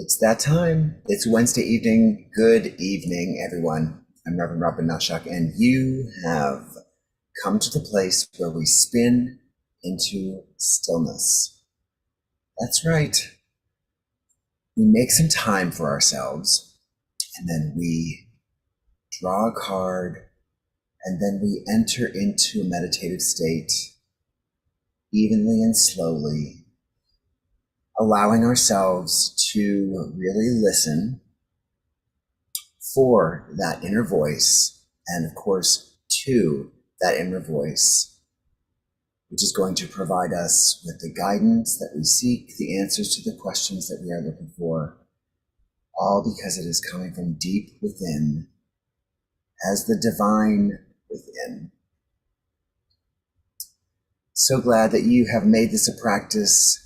It's that time. It's Wednesday evening. Good evening, everyone. I'm Reverend Robin Nashak, and you have come to the place where we spin into stillness. That's right. We make some time for ourselves, and then we draw a card, and then we enter into a meditative state, evenly and slowly, allowing ourselves to really listen for that inner voice, and of course, to that inner voice, which is going to provide us with the guidance that we seek, the answers to the questions that we are looking for, all because it is coming from deep within, as the divine within. So glad that you have made this a practice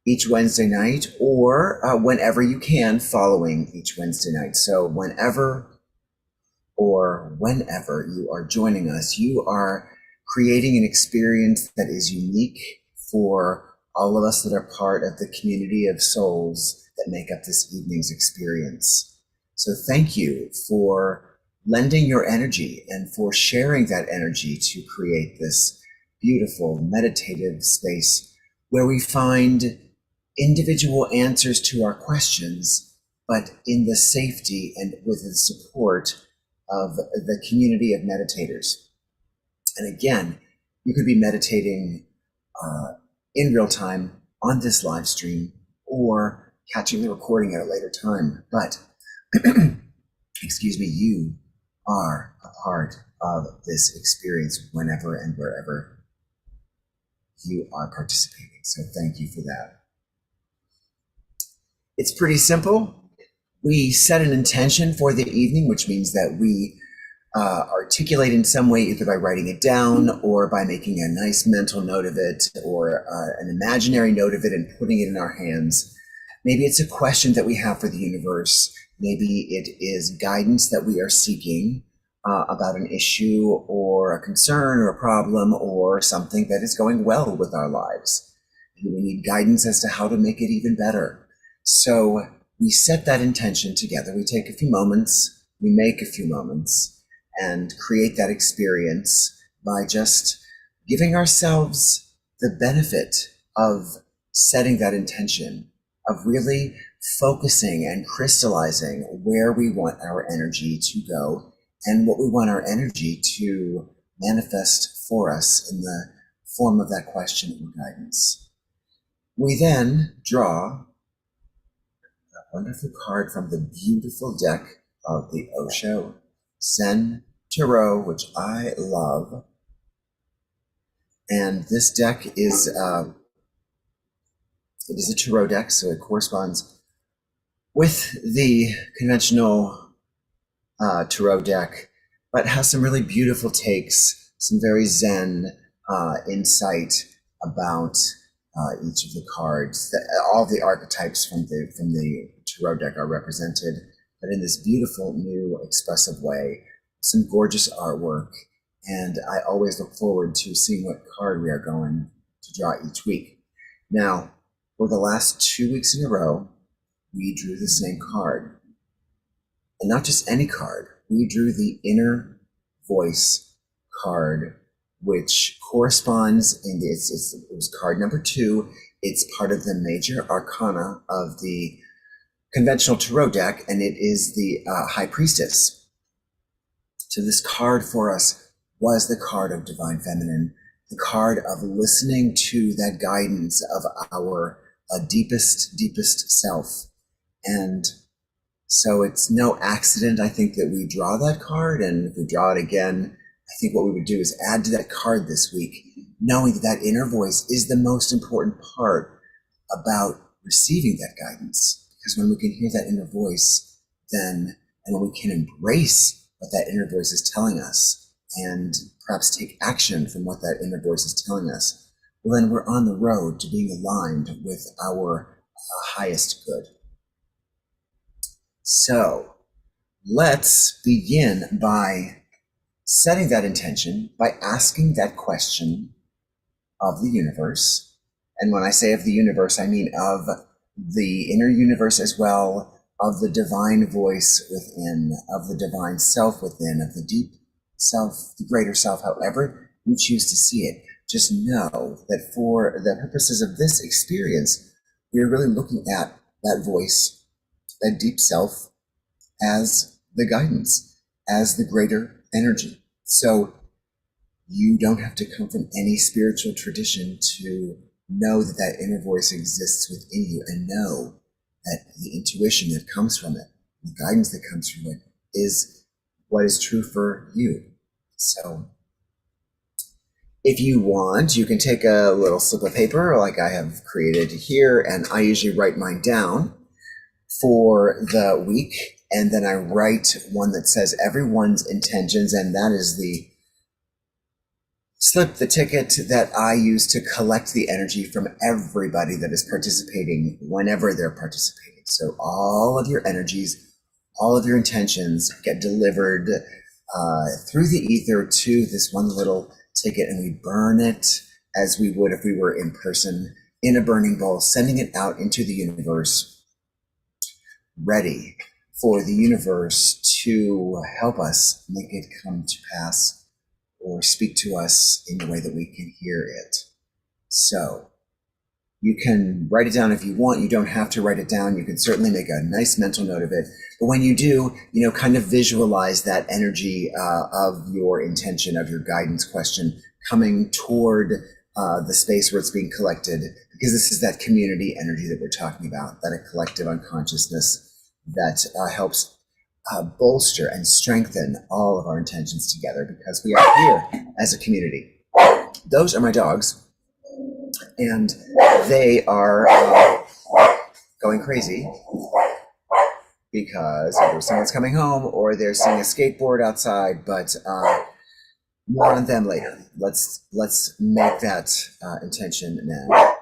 each Wednesday night, or whenever you can, following each Wednesday night. So whenever you are joining us, you are creating an experience that is unique for all of us that are part of the community of souls that make up this evening's experience. So thank you for lending your energy and for sharing that energy to create this beautiful meditative space where we find individual answers to our questions, but in the safety and with the support of the community of meditators. And again, you could be meditating in real time on this live stream or catching the recording at a later time. But, excuse me, you are a part of this experience whenever and wherever you are participating. So thank you for that. It's pretty simple. We set an intention for the evening, which means that we articulate in some way, either by writing it down or by making a nice mental note of it, or an imaginary note of it and putting it in our hands. Maybe it's a question that we have for the universe. Maybe it is guidance that we are seeking about an issue or a concern or a problem or something that is going well with our lives. And we need guidance as to how to make it even better. So we set that intention together. We take a few moments, we make a few moments, and create that experience by just giving ourselves the benefit of setting that intention, of really focusing and crystallizing where we want our energy to go and what we want our energy to manifest for us in the form of that question or guidance. We then draw wonderful card from the beautiful deck of the Osho Zen Tarot, which I love. And this deck is it is a tarot deck, so it corresponds with the conventional tarot deck, but has some really beautiful takes, some very Zen insight about each of the cards. All the archetypes from the tarot deck are represented, but in this beautiful, new, expressive way. Some gorgeous artwork, and I always look forward to seeing what card we are going to draw each week. Now, for the last 2 weeks in a row, we drew the same card. And not just any card, we drew the inner voice card, which corresponds it was card number 2. It's part of the major arcana of the conventional tarot deck, and it is the High Priestess. So this card for us was the card of Divine Feminine, the card of listening to that guidance of our deepest self. And so it's no accident, I think, that we draw that card, and if we draw it again, I think what we would do is add to that card this week, knowing that that inner voice is the most important part about receiving that guidance. Because when we can hear that inner voice, then, and when we can embrace what that inner voice is telling us and perhaps take action from what that inner voice is telling us, well, then we're on the road to being aligned with our highest good. So let's begin by setting that intention, by asking that question of the universe. And when I say of the universe, I mean of the inner universe as well, of the divine voice within, of the divine self within, of the deep self, the greater self, however you choose to see it. Just know that for the purposes of this experience, we're really looking at that voice, that deep self, as the guidance, as the greater energy. So you don't have to come from any spiritual tradition to know that that inner voice exists within you, and know that the intuition that comes from it, the guidance that comes from it, is what is true for you. So if you want, you can take a little slip of paper like I have created here, and I usually write mine down for the week, and then I write one that says everyone's intentions, and that is the slip, the ticket that I use to collect the energy from everybody that is participating whenever they're participating. So all of your energies, all of your intentions get delivered through the ether to this one little ticket, and we burn it as we would if we were in person in a burning bowl, sending it out into the universe, ready for the universe to help us make it come to pass or speak to us in the way that we can hear it. So you can write it down if you want. You don't have to write it down. You can certainly make a nice mental note of it. But when you do, kind of visualize that energy of your intention, of your guidance question coming toward the space where it's being collected, because this is that community energy that we're talking about, that a collective unconsciousness that helps bolster and strengthen all of our intentions together, because we are here as a community. Those are my dogs, and they are going crazy because either someone's coming home or they're seeing a skateboard outside, but more on them later. Let's make that intention now.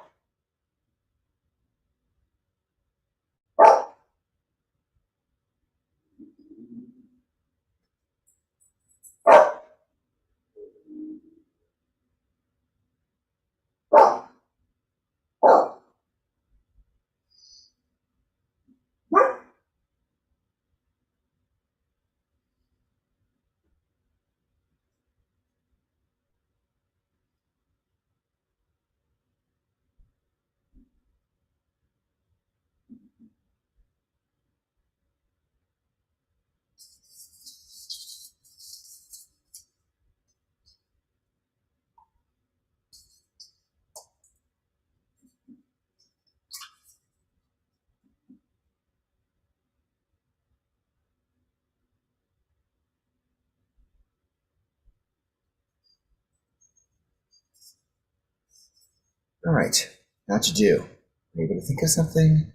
All right, now to do. Are you able to think of something?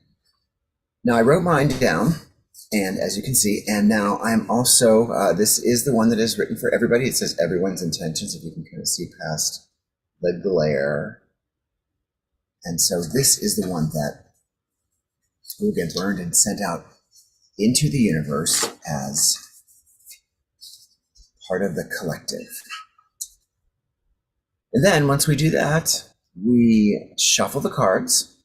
Now I wrote mine down, and as you can see, and now I'm also, this is the one that is written for everybody. It says everyone's intentions, if you can kind of see past the glare. And so this is the one that will get burned and sent out into the universe as part of the collective. And then once we do that, we shuffle the cards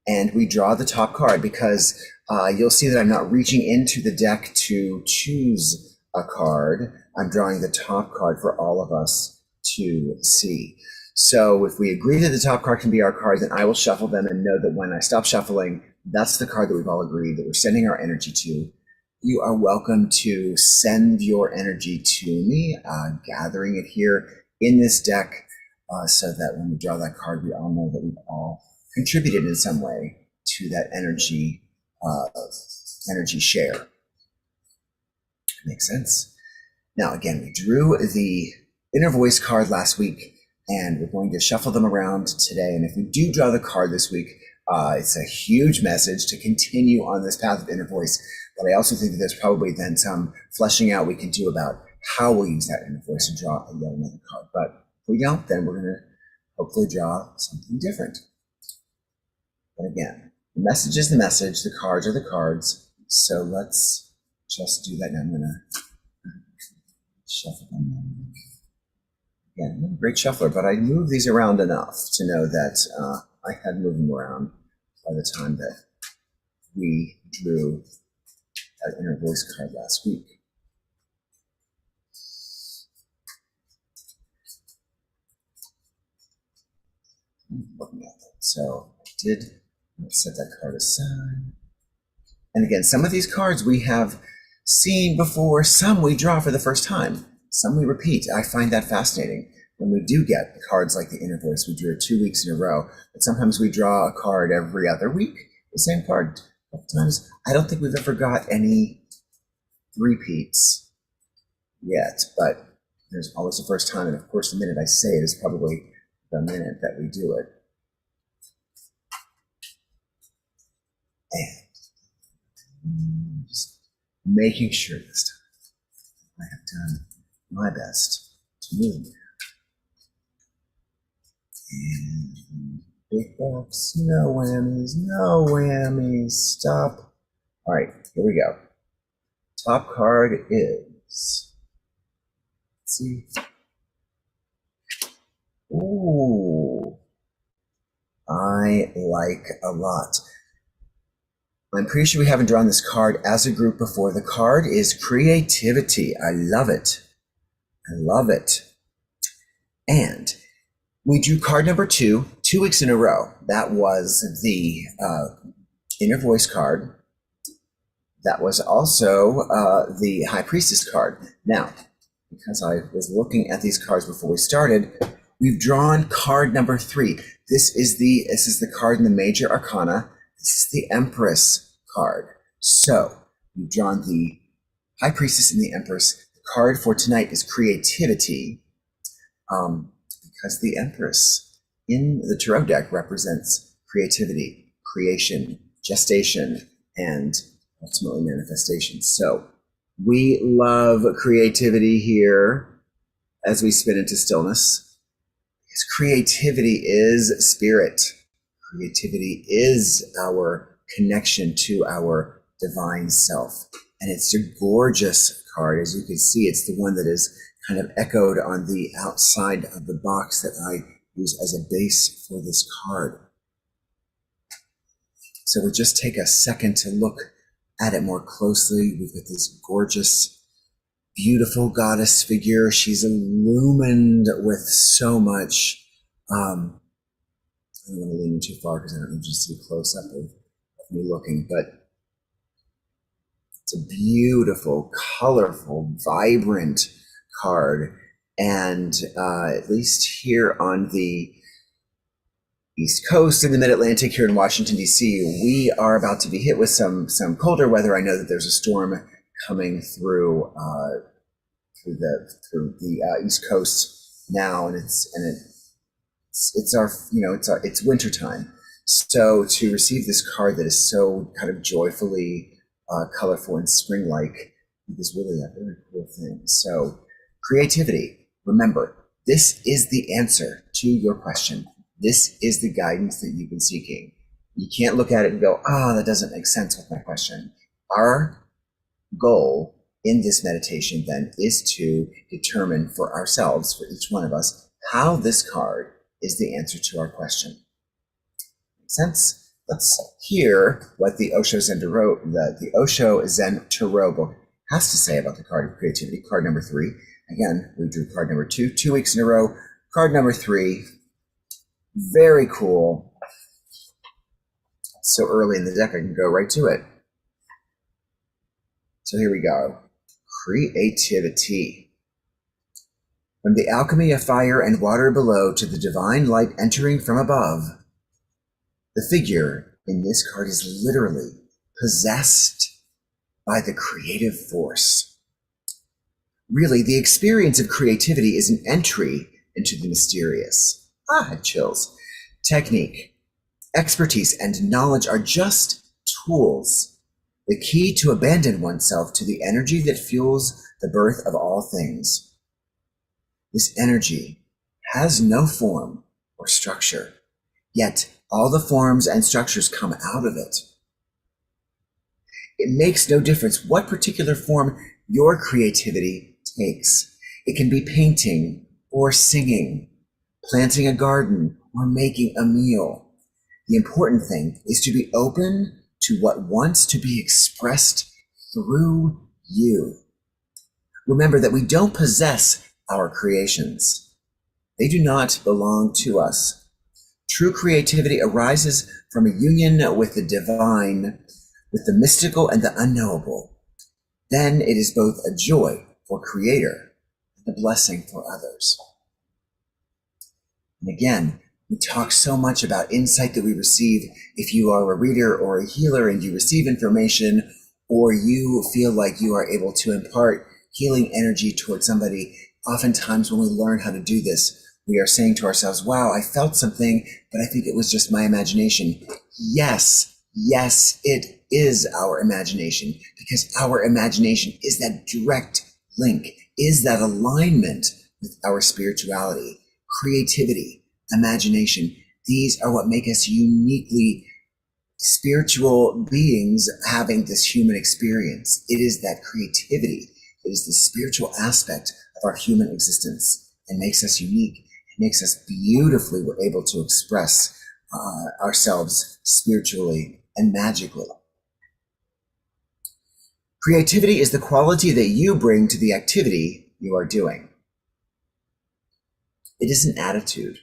and we draw the top card, because you'll see that I'm not reaching into the deck to choose a card. I'm drawing the top card for all of us to see. So if we agree that the top card can be our card, then I will shuffle them and know that when I stop shuffling, that's the card that we've all agreed that we're sending our energy to. You are welcome to send your energy to me, gathering it here in this deck, so that when we draw that card, we all know that we've all contributed in some way to that energy share. Makes sense. Now, again, we drew the inner voice card last week, and we're going to shuffle them around today. And if we do draw the card this week, it's a huge message to continue on this path of inner voice. But I also think that there's probably then some fleshing out we can do about how we'll use that inner voice and draw yet another card. But if we don't, then we're going to hopefully draw something different. But again, the message is the message, the cards are the cards. So let's just do that. Now I'm going to shuffle them. Again, I'm not a great shuffler, but I move these around enough to know that I had moved them around by the time that we drew that inner voice card last week. Looking at that. So I did set that card aside. And again, some of these cards we have seen before, some we draw for the first time, some we repeat. I find that fascinating. When we do get cards like the inner voice, we drew it 2 weeks in a row, but sometimes we draw a card every other week, the same card a couple times. I don't think we've ever got any repeats yet, but there's always the first time. And of course, the minute I say it is probably the minute that we do it. And just making sure this time I have done my best to move there. And big box, no whammies, no whammies, stop. All right, here we go. Top card is, let's see. Ooh, I like a lot. I'm pretty sure we haven't drawn this card as a group before. The card is creativity. I love it. I love it. And we drew card number 2 weeks in a row. That was the inner voice card. That was also the High Priestess card. Now, because I was looking at these cards before we started, we've drawn card number 3. This is the card in the Major Arcana. This is the Empress card. So we've drawn the High Priestess and the Empress. The card for tonight is creativity, because the Empress in the Tarot deck represents creativity, creation, gestation, and ultimately manifestation. So we love creativity here as we spin into stillness, because creativity is spirit. Creativity is our connection to our divine self. And it's a gorgeous card. As you can see, it's the one that is kind of echoed on the outside of the box that I use as a base for this card. So we'll just take a second to look at it more closely. We've got this gorgeous, beautiful goddess figure. She's illumined with so much. I don't want to lean in too far because I don't need you to see a close up of me looking, but it's a beautiful, colorful, vibrant card. And at least here on the East Coast in the Mid-Atlantic here in Washington, D.C., we are about to be hit with some colder weather. I know that there's a storm coming through the East Coast now, and it's wintertime. So to receive this card that is so kind of joyfully colorful and spring-like is really a very cool thing. So creativity, remember, this is the answer to your question. This is the guidance that you've been seeking. You can't look at it and go, that doesn't make sense with my question. Our goal in this meditation then is to determine for ourselves, for each one of us, how this card is the answer to our question. Make sense? Let's hear what the Osho Zen Tarot book has to say about the card of creativity, card number 3. Again, we drew card number 2 weeks in a row. Card number 3, very cool. So early in the deck, I can go right to it. So here we go. Creativity. From the alchemy of fire and water below to the divine light entering from above, the figure in this card is literally possessed by the creative force. Really, the experience of creativity is an entry into the mysterious. I had chills. Technique, expertise, and knowledge are just tools. The key to abandon oneself to the energy that fuels the birth of all things. This energy has no form or structure, yet all the forms and structures come out of it. It makes no difference what particular form your creativity takes. It can be painting or singing, planting a garden or making a meal. The important thing is to be open to what wants to be expressed through you. Remember that we don't possess our creations. They do not belong to us. True creativity arises from a union with the divine, with the mystical and the unknowable. Then it is both a joy for Creator and a blessing for others. And again, we talk so much about insight that we receive. If you are a reader or a healer and you receive information, or you feel like you are able to impart healing energy towards somebody, oftentimes when we learn how to do this, we are saying to ourselves, wow, I felt something, but I think it was just my imagination. Yes, it is our imagination, because our imagination is that direct link, is that alignment with our spirituality, creativity, imagination. These are what make us uniquely spiritual beings having this human experience. It is that creativity. It is the spiritual aspect of our human existence and makes us unique. It makes us beautifully able to express ourselves spiritually and magically. Creativity is the quality that you bring to the activity you are doing. It is an attitude,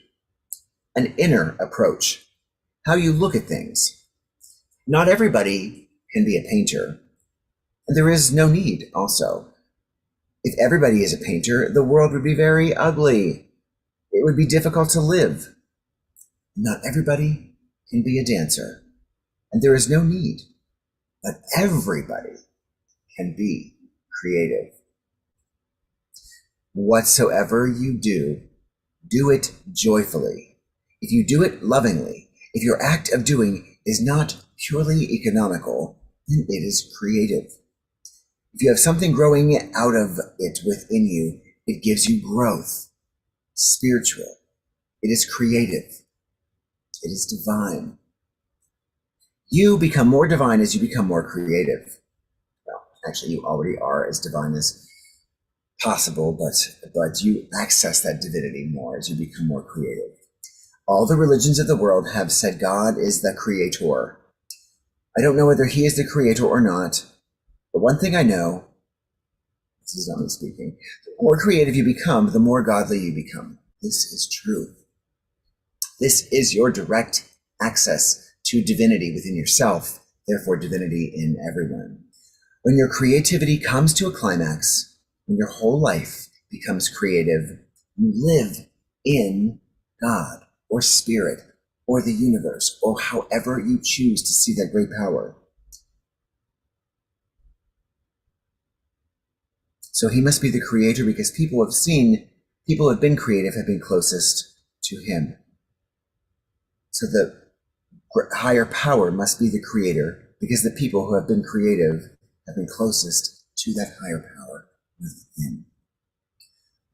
an inner approach, how you look at things. Not everybody can be a painter, and there is no need also. If everybody is a painter, the world would be very ugly. It would be difficult to live. Not everybody can be a dancer, and there is no need, but everybody can be creative. Whatsoever you do, do it joyfully. If you do it lovingly, if your act of doing is not purely economical, then it is creative. If you have something growing out of it within you, it gives you growth, spiritual. It is creative. It is divine. You become more divine as you become more creative. Well, actually, you already are as divine as possible, but you access that divinity more as you become more creative. All the religions of the world have said God is the creator. I don't know whether he is the creator or not, but one thing I know, this is not me speaking, the more creative you become, the more godly you become. This is true. This is your direct access to divinity within yourself, therefore divinity in everyone. When your creativity comes to a climax, when your whole life becomes creative, you live in God or spirit or the universe or however you choose to see that great power. So he must be the creator because people who have been creative have been closest to him. So the higher power must be the creator because the people who have been creative have been closest to that higher power within.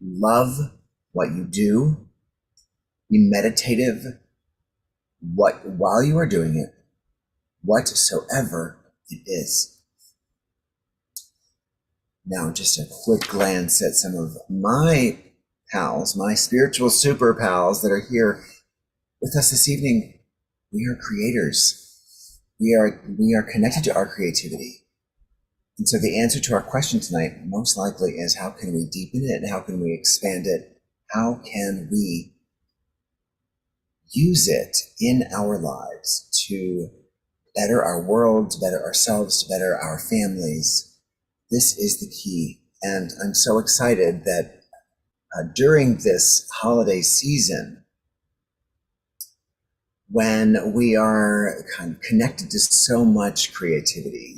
Love what you do. Be meditative while you are doing it, whatsoever it is. Now, just a quick glance at some of my pals, my spiritual super pals that are here with us this evening. We are creators. We are connected to our creativity. And so the answer to our question tonight most likely is, how can we deepen it and how can we expand it? How can we use it in our lives to better our world, to better ourselves, to better our families? This is the key. And I'm so excited that during this holiday season, when we are kind of connected to so much creativity,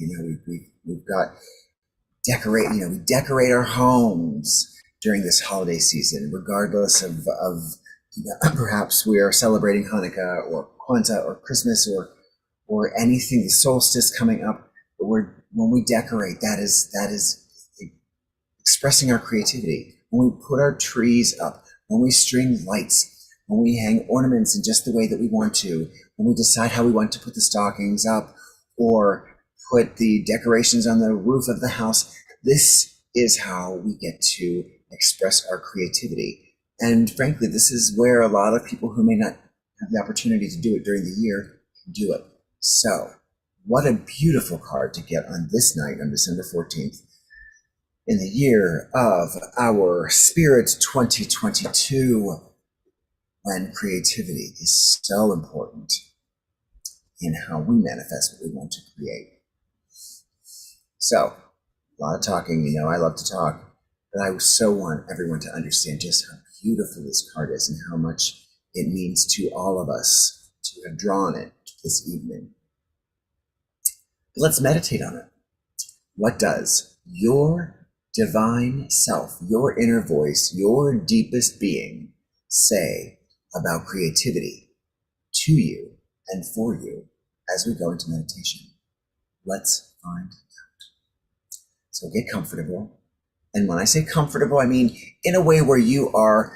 we've got we decorate our homes during this holiday season, regardless of perhaps we are celebrating Hanukkah or Kwanzaa or Christmas or anything, the solstice coming up. But when we decorate, that is expressing our creativity. When we put our trees up, when we string lights, when we hang ornaments in just the way that we want to, when we decide how we want to put the stockings up or put the decorations on the roof of the house, this is how we get to express our creativity. And frankly, this is where a lot of people who may not have the opportunity to do it during the year do it. So, what a beautiful card to get on this night, on December 14th, in the year of our Spirit 2022, when creativity is so important in how we manifest what we want to create. So, a lot of talking, I love to talk, but I so want everyone to understand just how beautiful this card is and how much it means to all of us to have drawn it this evening. Let's meditate on it. What does your divine self, your inner voice, your deepest being say about creativity to you and for you as we go into meditation? Let's find out. So get comfortable. And when I say comfortable, I mean in a way where you are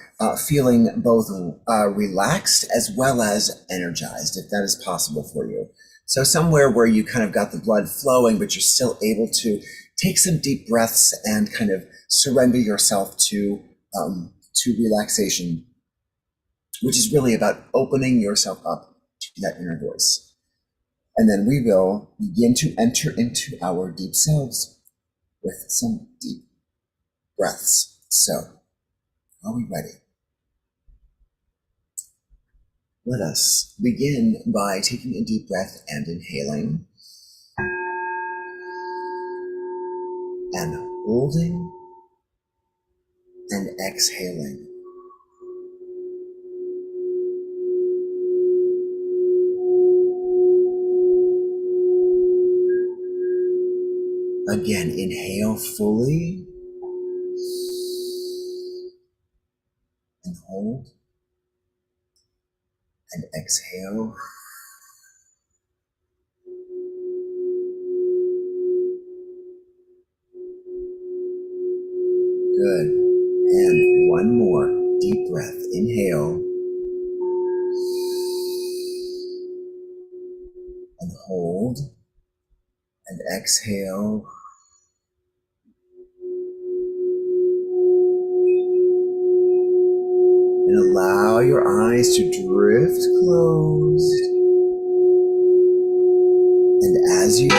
feeling both relaxed as well as energized, if that is possible for you. So somewhere where you kind of got the blood flowing, but you're still able to take some deep breaths and kind of surrender yourself to relaxation, which is really about opening yourself up to that inner voice. And then we will begin to enter into our deep selves with some deep breaths. So, are we ready? Let us begin by taking a deep breath and inhaling, and holding and exhaling. Again, inhale fully and hold, and exhale. Good. And one more deep breath. Inhale and hold and exhale. And allow your eyes to drift closed. And as you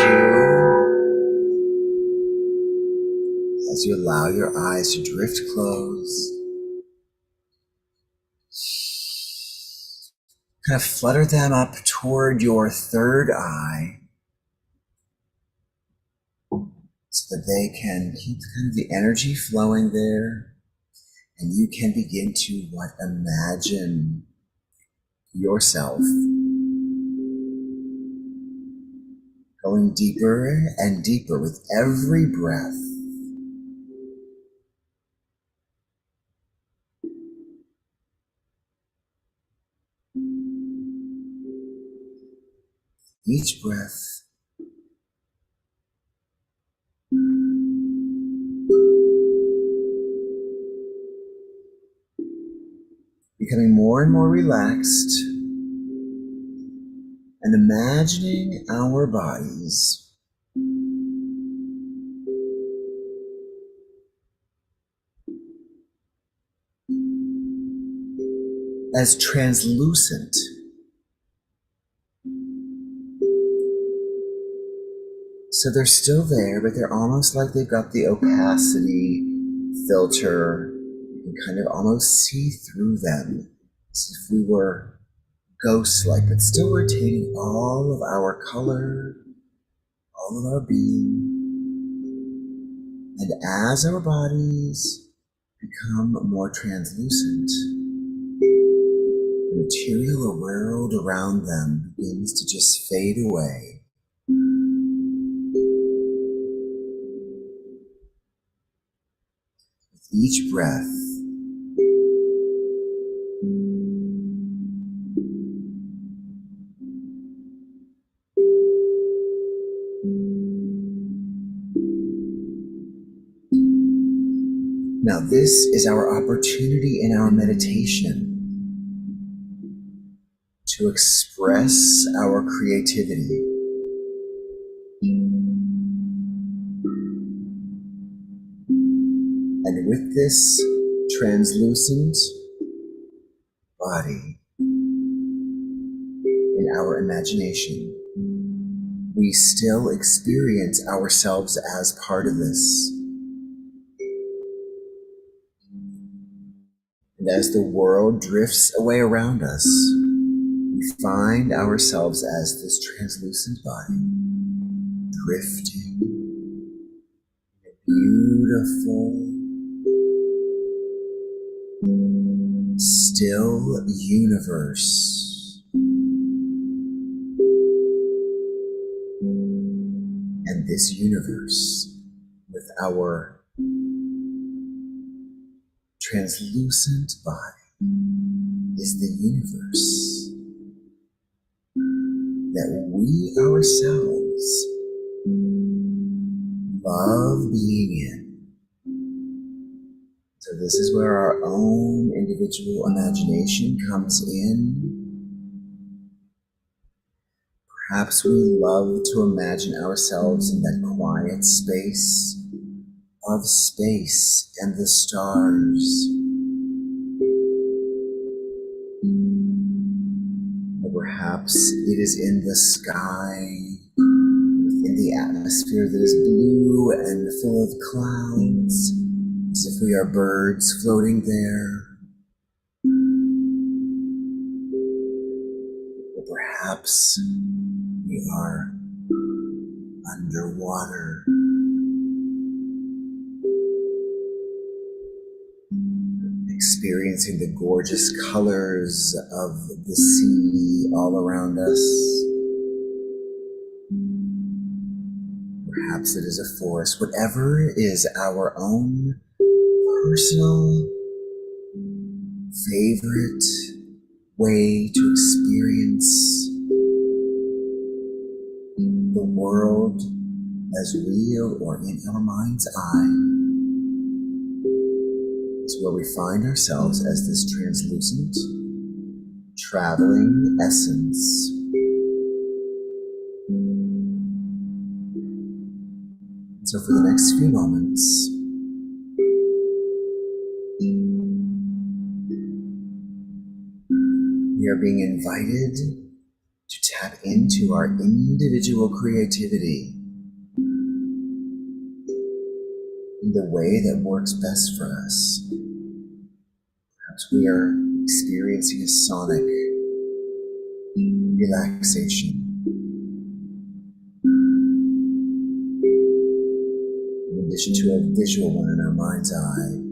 allow your eyes to drift closed, kind of flutter them up toward your third eye so that they can keep kind of the energy flowing there. And you can begin to imagine yourself going deeper and deeper with every breath. Each breath becoming more and more relaxed, and imagining our bodies as translucent. So they're still there, but they're almost like they've got the opacity filter. You can kind of almost see through them as if we were ghost-like, but still retaining all of our color, all of our being. And as our bodies become more translucent, the material world around them begins to just fade away. With each breath, now this is our opportunity in our meditation to express our creativity. And with this translucent body, in our imagination, we still experience ourselves as part of this. And as the world drifts away around us, we find ourselves as this translucent body, drifting in a beautiful, still universe. And this universe, with our translucent body, is the universe that we ourselves love being in. So this is where our own individual imagination comes in. Perhaps we love to imagine ourselves in that quiet space of space and the stars. Or perhaps it is in the sky, in the atmosphere that is blue and full of clouds, as if we are birds floating there. Or perhaps we are underwater, experiencing the gorgeous colors of the sea all around us. Perhaps it is a forest. Whatever is our own personal favorite way to experience the world as real or in our mind's eye, is where we find ourselves as this translucent, traveling essence. So for the next few moments, we are being invited to tap into our individual creativity in the way that works best for us. Perhaps we are experiencing a sonic relaxation, in addition to a visual one in our mind's eye.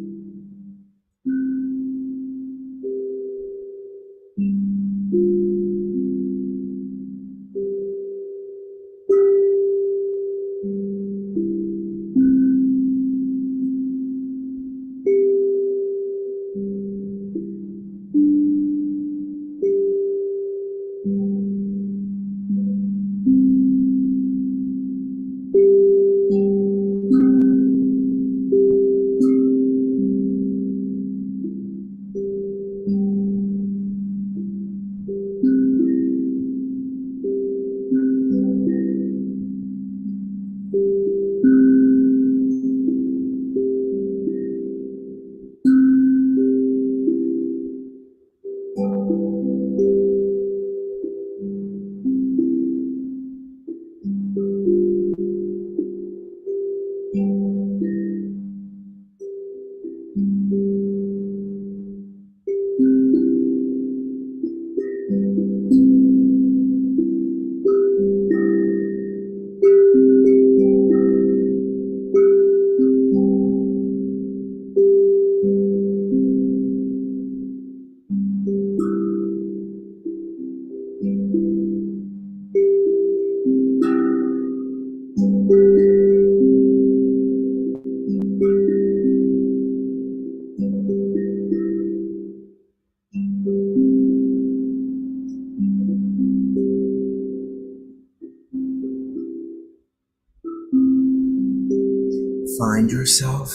Find yourself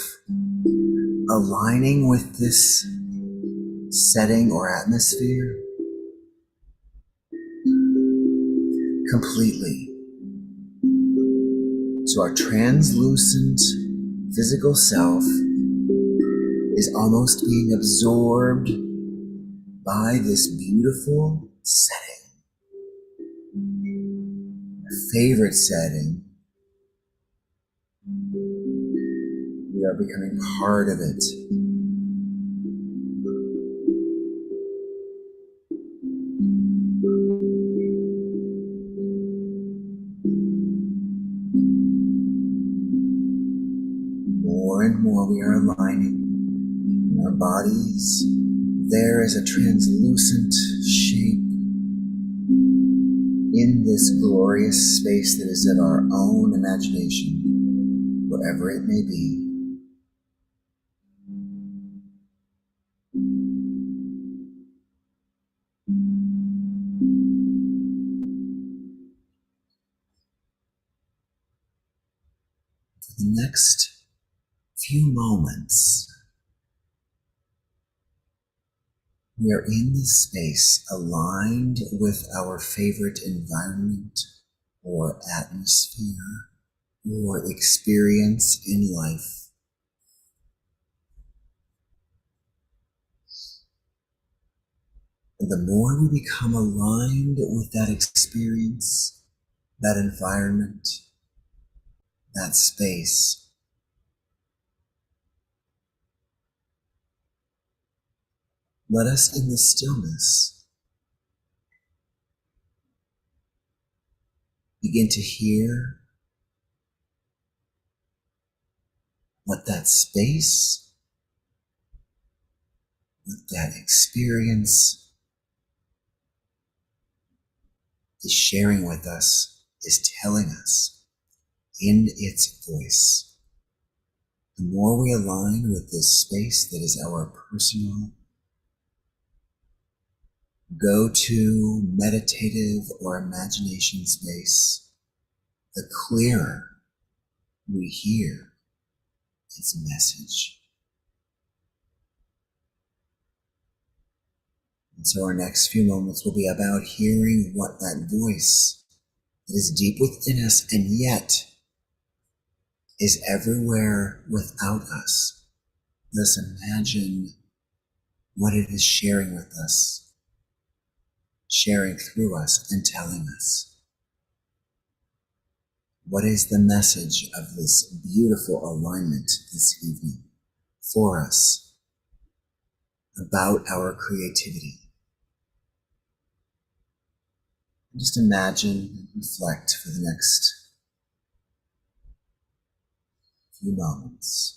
aligning with this setting or atmosphere completely. So our translucent physical self is almost being absorbed by this beautiful setting. favorite setting, we are becoming part of it. More and more we are aligning in our bodies. There is a translucent shape in this glorious space that is of our own imagination, wherever it may be. For the next few moments, we are in this space aligned with our favorite environment or atmosphere or experience in life. And the more we become aligned with that experience, that environment, that space, let us in the stillness begin to hear what that space, what that experience is sharing with us, is telling us in its voice. The more we align with this space that is our personal go-to meditative or imagination space, the clearer we hear its message. And so our next few moments will be about hearing what that voice that is deep within us and yet is everywhere without us. Let us imagine what it is sharing with us, sharing through us and telling us. What is the message of this beautiful alignment this evening for us about our creativity? Just imagine and reflect for the next few moments.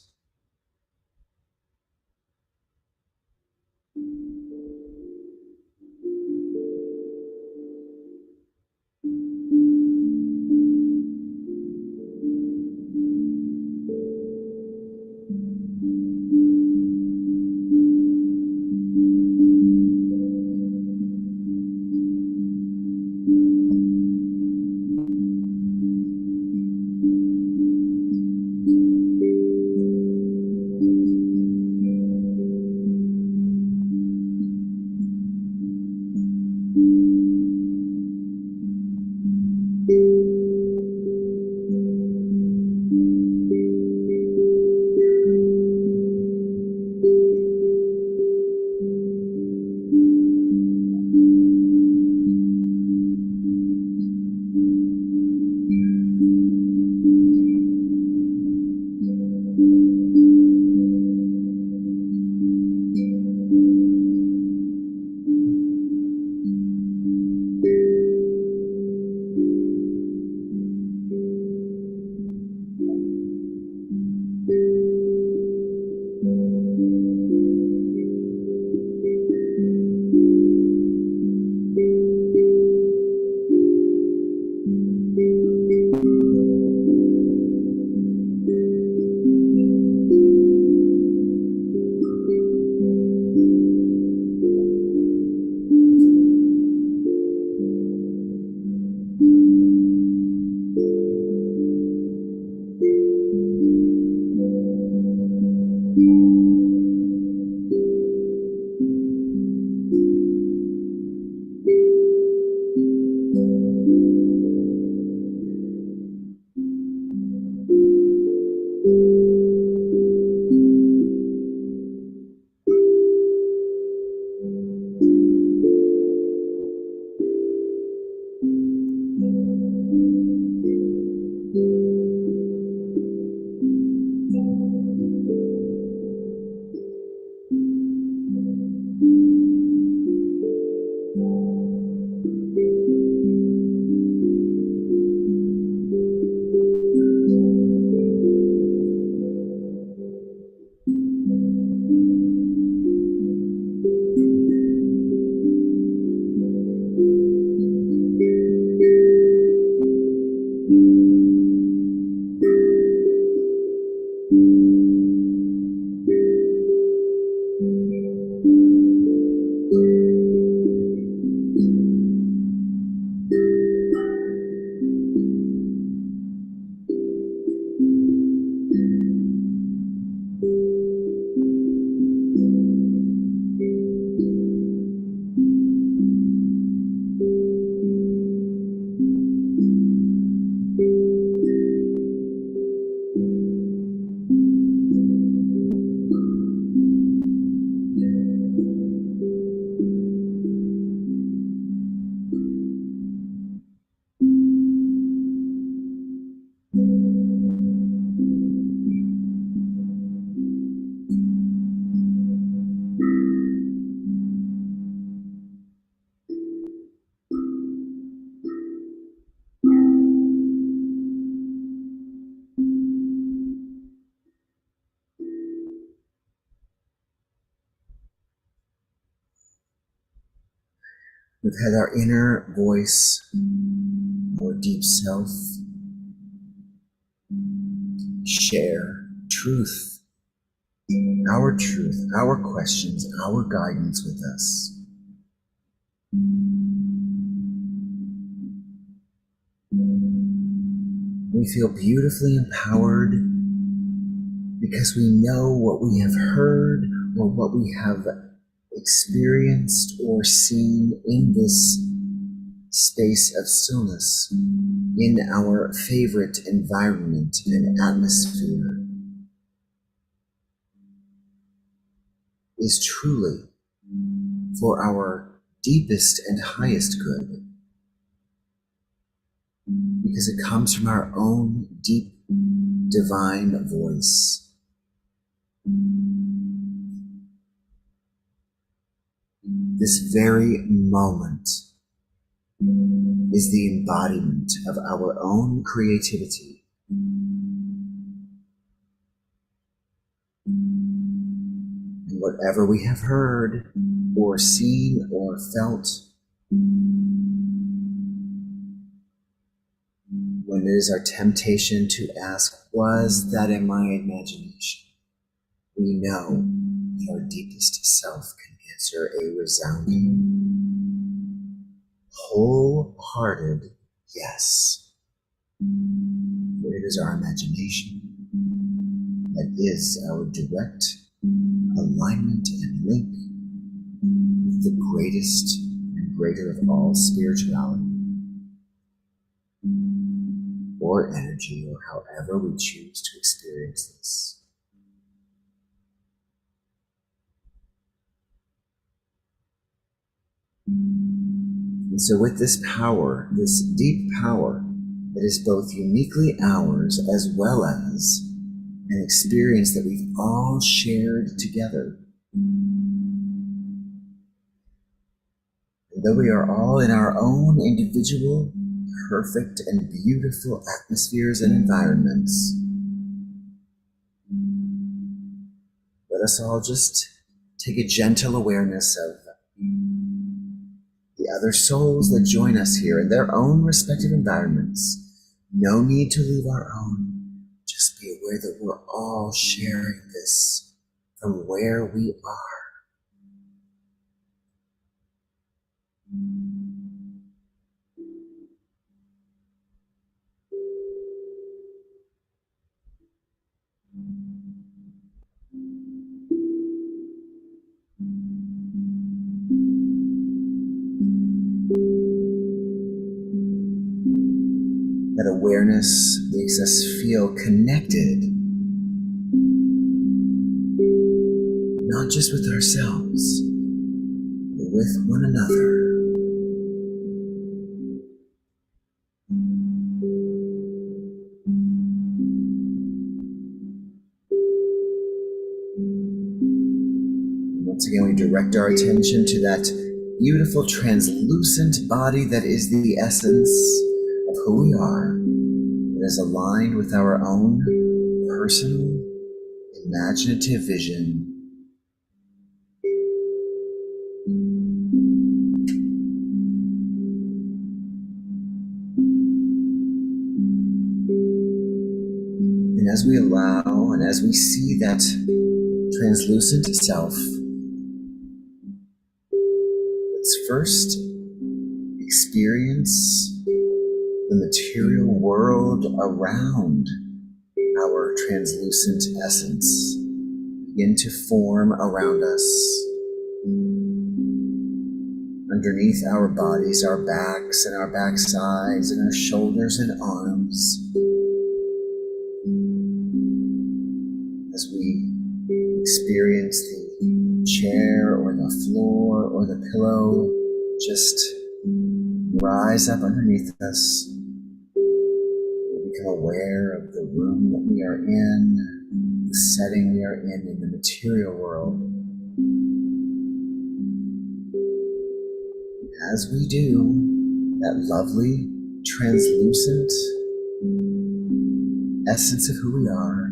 We've had our inner voice, our deep self, share truth, our questions, our guidance with us. We feel beautifully empowered because we know what we have heard or what we have experienced or seen in this space of stillness, in our favorite environment and atmosphere, is truly for our deepest and highest good, because it comes from our own deep divine voice. This very moment is the embodiment of our own creativity. And whatever we have heard or seen or felt, when it is our temptation to ask, was that in my imagination? We know that our deepest self can answer a resounding, wholehearted yes. For it is our imagination that is our direct alignment and link with the greatest and greater of all spirituality, or energy, or however we choose to experience this. And so with this power, this deep power that is both uniquely ours as well as an experience that we've all shared together, and though we are all in our own individual, perfect and beautiful atmospheres and environments, let us all just take a gentle awareness of the other souls that join us here in their own respective environments. No need to leave our own. Just be aware that we're all sharing this from where we are. That awareness makes us feel connected, not just with ourselves, but with one another. Once again, we direct our attention to that beautiful translucent body that is the essence of who we are, that is aligned with our own personal, imaginative vision. And as we allow and as we see that translucent self, let's first experience the material world around our translucent essence begin to form around us. Underneath our bodies, our backs and our backsides and our shoulders and arms, as we experience the chair or the floor or the pillow just rise up underneath us. We become aware of the room that we are in, the setting we are in the material world. As we do, that lovely, translucent essence of who we are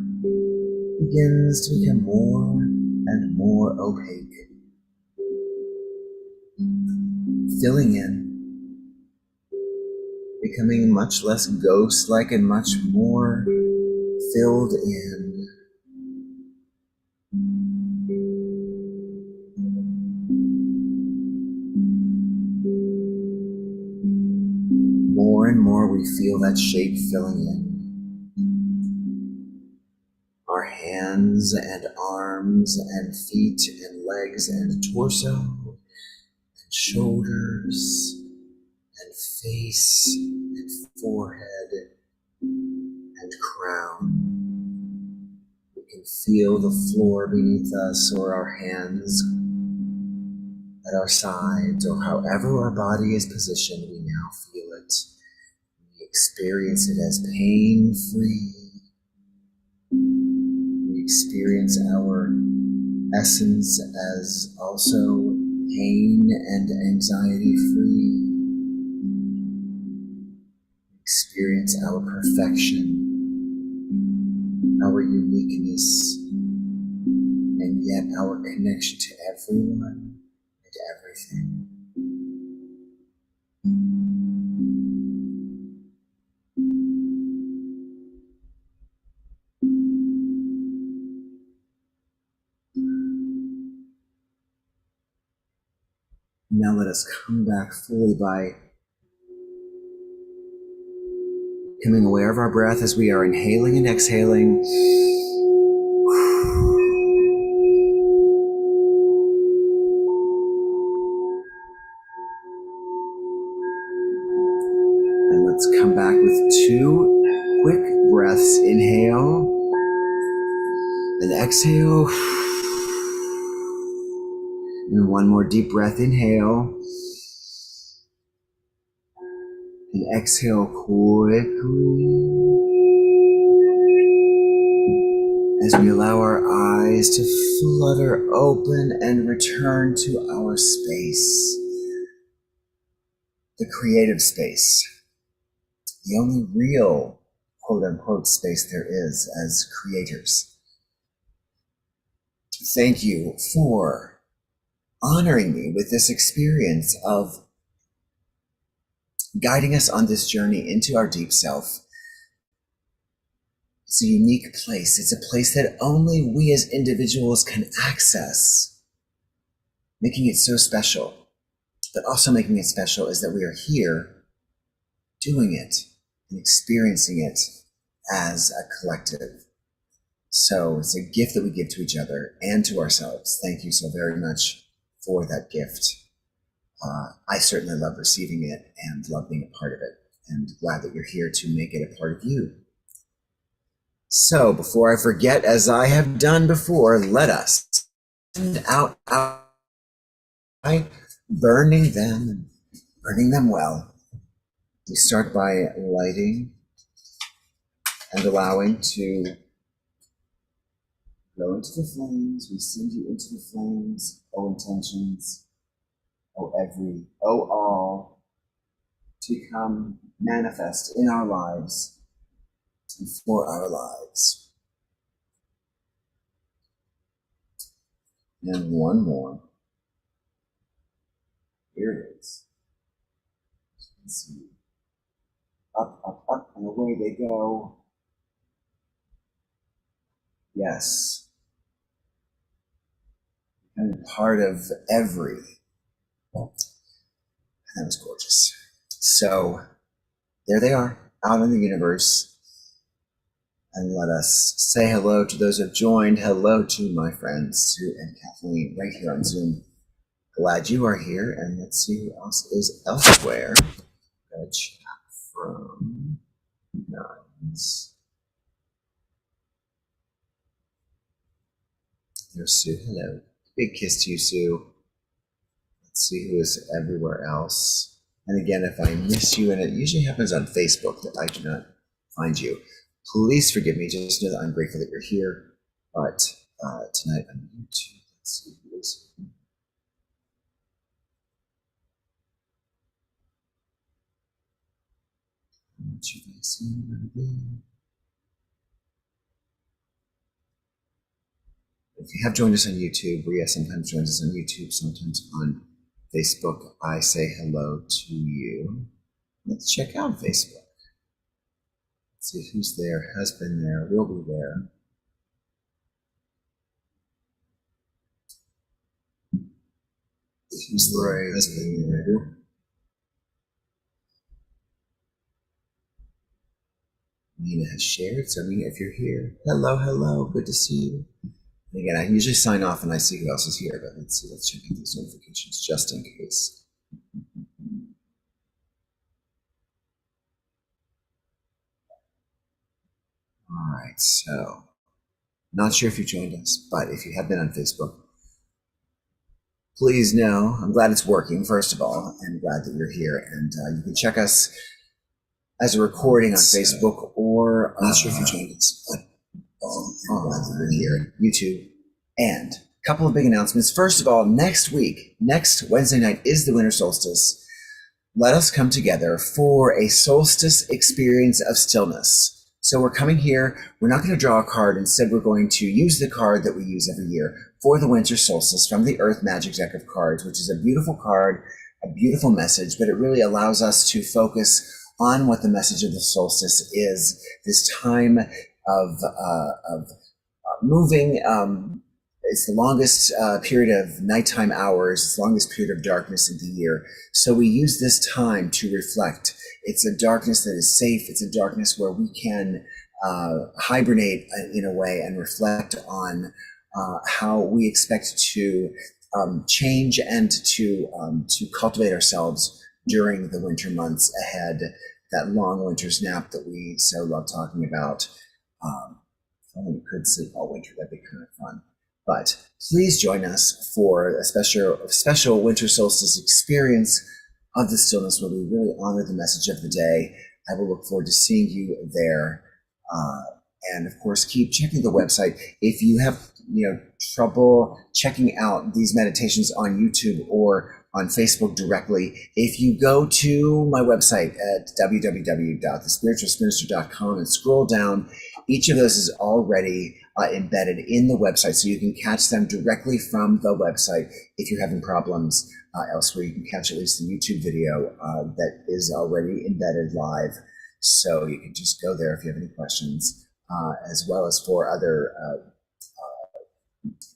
begins to become more and more opaque, filling in, becoming much less ghost-like and much more filled in. More and more we feel that shape filling in. Our hands and arms and feet and legs and torso and shoulders and face and forehead and crown. We can feel the floor beneath us or our hands at our sides or however our body is positioned. We now feel it. We experience it as pain-free. We experience our essence as also pain and anxiety-free. Experience our perfection, our uniqueness, and yet our connection to everyone and everything. Now let us come back fully by becoming aware of our breath as we are inhaling and exhaling. And let's come back with 2 quick breaths. Inhale and exhale. And 1 more deep breath. Inhale and exhale quickly. As we allow our eyes to flutter open and return to our space, the creative space, the only real quote-unquote space there is as creators. Thank you for honoring me with this experience of guiding us on this journey into our deep self. It's a unique place. It's a place that only we as individuals can access, making it so special. But also making it special is that we are here doing it and experiencing it as a collective. So it's a gift that we give to each other and to ourselves. Thank you so very much for that gift. I certainly love receiving it and love being a part of it, and glad that you're here to make it a part of you. So before I forget, as I have done before, let us send out burning them well. We start by lighting and allowing to go into the flames. We send you into the flames, O intentions, O every, O all, to come manifest in our lives and for our lives. And 1 more. Here it is. Let's see. Up, up, up, and away they go. Yes. And part of every. That was gorgeous. So there they are, out in the universe. And let us say hello to those who have joined. Hello to my friends, Sue and Kathleen, right here on Zoom. Glad you are here. And let's see who else is elsewhere. Got a chat from Nines. There's Sue. Hello. Big kiss to you, Sue. Let's see who is everywhere else. And again, if I miss you, and it usually happens on Facebook that I do not find you, please forgive me. Just know that I'm grateful that you're here. But tonight on YouTube, let's see who is here. What you guys see anybody? If you have joined us on YouTube, Ria sometimes joins us on YouTube, sometimes on Facebook, I say hello to you. Let's check out Facebook. Let's see who's there, has been there, will be there. Who's there, has been there. Nina has shared, so Nina, if you're here, hello, good to see you. And again, I usually sign off and I see who else is here, but let's see, let's check out these notifications just in case. All right, so not sure if you joined us, but if you have been on Facebook, please know I'm glad it's working, first of all, and glad that you're here. And you can check us as a recording on Facebook, or I'm not sure if you joined us, but I'm glad that you're here at YouTube. And a couple of big announcements. First of all, next week, next Wednesday night is the winter solstice. Let us come together for a solstice experience of stillness. So we're coming here, we're not going to draw a card, instead we're going to use the card that we use every year for the winter solstice from the Earth Magic deck of cards, which is a beautiful card, a beautiful message, but it really allows us to focus on what the message of the solstice is, this time of moving. It's the longest period of nighttime hours, it's the longest period of darkness in the year. So we use this time to reflect. It's a darkness that is safe. It's a darkness where we can hibernate in a way and reflect on how we expect to change and to cultivate ourselves during the winter months ahead, that long winter's nap that we so love talking about. If only we could sleep all winter, that'd be kind of fun. But please join us for a special winter solstice experience of the stillness, where we really honor the message of the day. I will look forward to seeing you there. And of course, keep checking the website. If you have trouble checking out these meditations on YouTube or on Facebook directly, if you go to my website at www.thespiritualspinster.com and scroll down, each of those is already embedded in the website, so you can catch them directly from the website. If you're having problems elsewhere, you can catch at least the YouTube video that is already embedded live. So you can just go there if you have any questions, as well as for other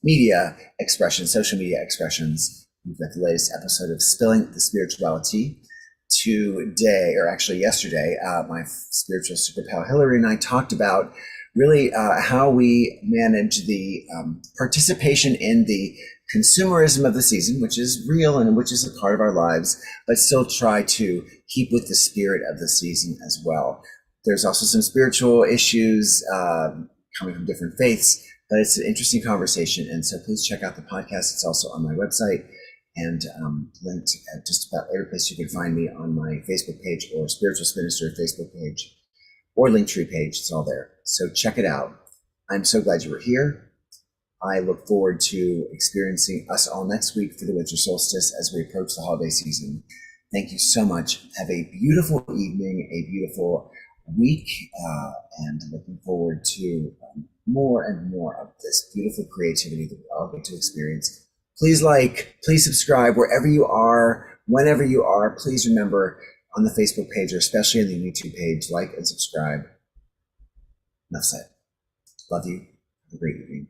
media expressions, social media expressions. We've got the latest episode of Spilling the Spirituality. Today, or actually yesterday, my spiritual super pal Hillary and I talked about really how we manage the participation in the consumerism of the season, which is real and which is a part of our lives, but still try to keep with the spirit of the season as well. There's also some spiritual issues coming from different faiths, but it's an interesting conversation. And so please check out the podcast. It's also on my website and linked at just about every place you can find me, on my Facebook page or Spiritual Minister Facebook page or Linktree page. It's all there. So check it out. I'm so glad you were here. I look forward to experiencing us all next week for the winter solstice as we approach the holiday season. Thank you so much. Have a beautiful evening, a beautiful week, and looking forward to more and more of this beautiful creativity that we all get to experience. Please please subscribe wherever you are, whenever you are. Please remember, on the Facebook page, or especially on the YouTube page, like and subscribe. Enough said. Love you. Have a great evening.